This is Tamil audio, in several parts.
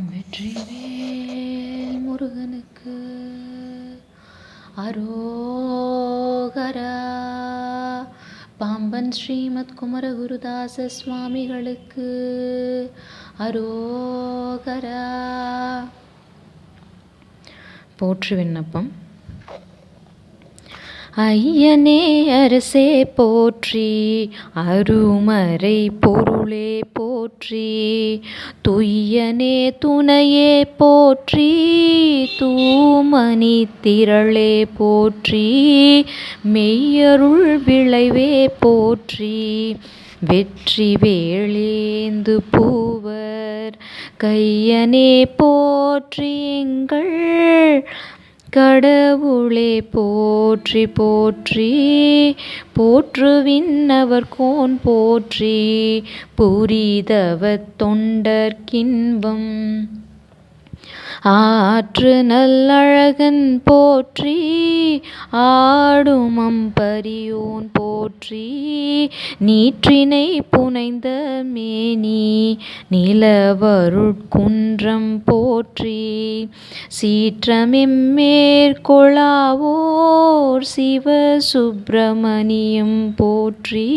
வெற்றிவேல் முருகனுக்கு அரோகரா. பாம்பன் ஸ்ரீமத் குமரகுருதாச சுவாமிகளுக்கு அரோகரா. போற்று விண்ணப்பம். ஐயனே அரசே போற்றி, அருமறை பொருளே போற்றி, துய்யனே துணையே போற்றி, தூமணி திரளே போற்றி, மெய்யருள் விளைவே போற்றி, வெற்றி வேளேந்து பூவர் கையனே போற்றி, எங்கள் கடவுளே போற்றி போற்றி, போற்றுவிண்ணவர்கோன் போற்றி, புரிதவத் தொண்டர்க்கின்பம் ஆற்று நல்லழகன் போற்றி, ஆடுமம் பரியோன் போற்றி, நீற்றினை புனைந்த மேனி நிலவருட்குன்றம் போற்றி, சீற்றமெம்மேற்கொளாவோர் சிவசுப்பிரமணியம் போற்றி,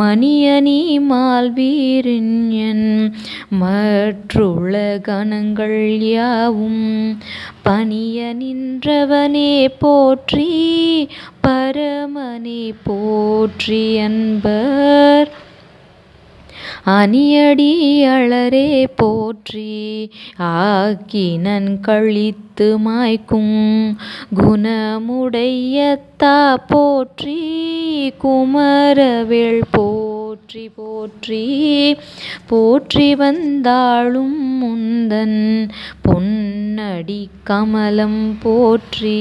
மணியணி மால்வீரண்யன் மற்றுள்ள கணங்கள் யாவும் பணிய நின்றவனே போற்றி, பரமனே போற்றி, அன்பர் அணியடி அலரே போற்றி, ஆக்கினன் கழித்து மாய்க்கும் குணமுடையத்தா போற்றி, குமரவேள் போற்றி போற்றி, போற்றி வந்தாளும் முந்தன் பொன்னடி கமலம் போற்றி,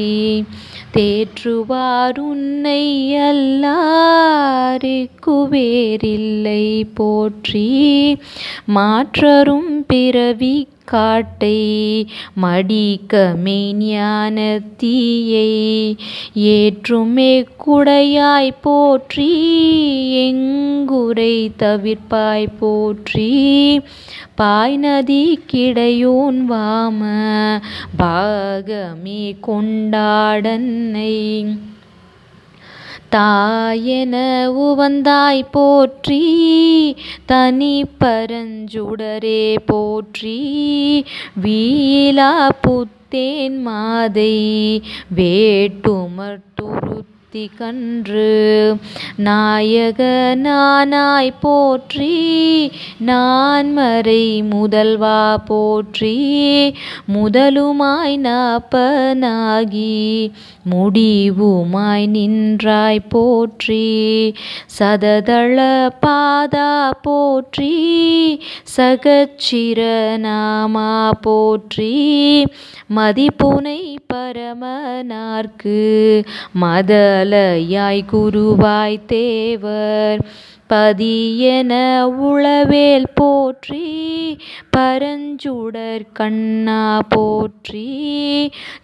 தேற்றுவார் உன்னை அல்லாருக்குவேறில்லை போற்றி, மாற்றரும் பிறவி காட்டை மடிக்கமே ஞான தீயை ஏற்றுமே குடையாய் போற்றி, எங்குரை தவிர்ப்பாய் போற்றி, பாய்நதி கிடையோன் வாம பாகமே கொண்டாடன்னை தாயென உவந்தாய் போற்றி, தனி பரஞ்சுடரே போற்றி, வீலா புத்தேன் மாதை வேட்டுமர்த்துருத்தி கன்று நாயக நானாய் போற்றி, நான்மறை முதல்வா போற்றி, முதலுமாய் நாப்பனாகி முடிவுமாய் நின்றாய் போற்றி, சததள பாதா போற்றி, சகச்சிரநாமா போற்றி, மதிப்புனை பரமனார்க்கு மதலையாய் குருவாய் தேவர் பதியென உளவேல் போற்றி, பரஞ்சுடர் கண்ணா போற்றி,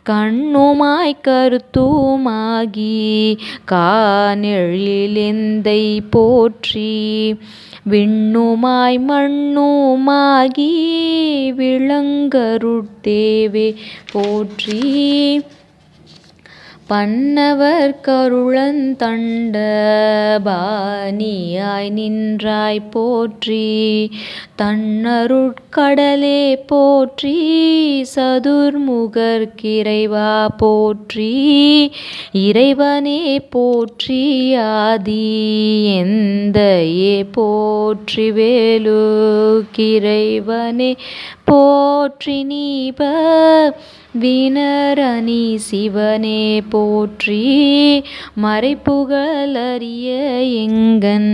கண்ணுமாய் கருத்துமாகி காணெழிலெந்தை போற்றி, விண்ணுமாய் மண்ணுமாகி விளங்கருட்தேவே போற்றி, பன்னவர் கருளன் தண்ட பாணியாய் நின்றாய் போற்றி, தன்னருட்கடலே போற்றி, சதுர்முகர்க்கிறைவா போற்றி, இறைவனே போற்றி, ஆதி எந்தையே போற்றி, வேலுக்கிறைவனே போற்றி, நீப வினரணி சிவனே போற்றி, மறைப்புகழறிய எங்கண்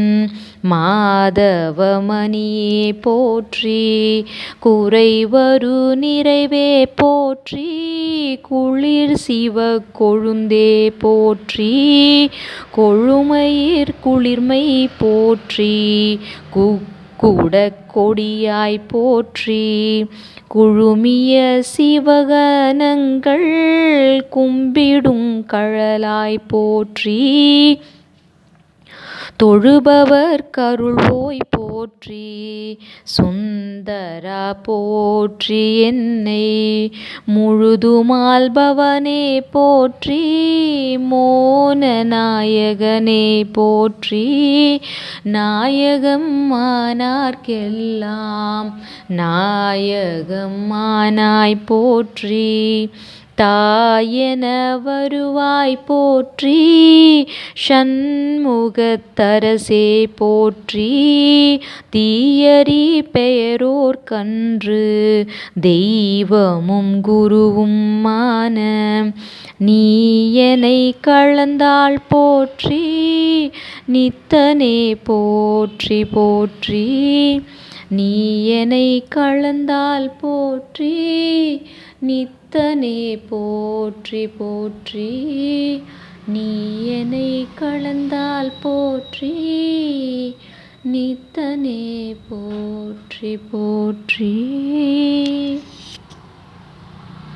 மாதவமணியே போற்றி, குறைவரு நிறைவே போற்றி, குளிர் சிவ கொழுந்தே போற்றி, கொழுமயிர் குளிர்மை போற்றி, குடக் கொடியாய் போற்றி, குழுமிய சிவகணங்கள் கும்பிடும் கழலாய் போற்றி, தொழுபவர் கருள்வோய் போற்றி, சொந்த புரந்தரா போற்றி என்னை முழுதுமாள்பவனே போற்றி மோன நாயகனே போற்றி நாயகம் ஆனார்க்கெல்லாம் நாயகம் ஆனாய் போற்றி தாயென வருவாய் போற்றி ஷண்முகத்தரசே போற்றி தீயரி பெயரோர்க்கன்று தெய்வமும் குருவும் மான நீயனை கலந்தாள் போற்றி நித்தனே போற்றி போற்றி நீயனை கலந்தாள் போற்றி நித்தனே போற்றி போற்றி நீயனை கலந்தாள் போற்றி நித்தனே போற்றி போற்றி.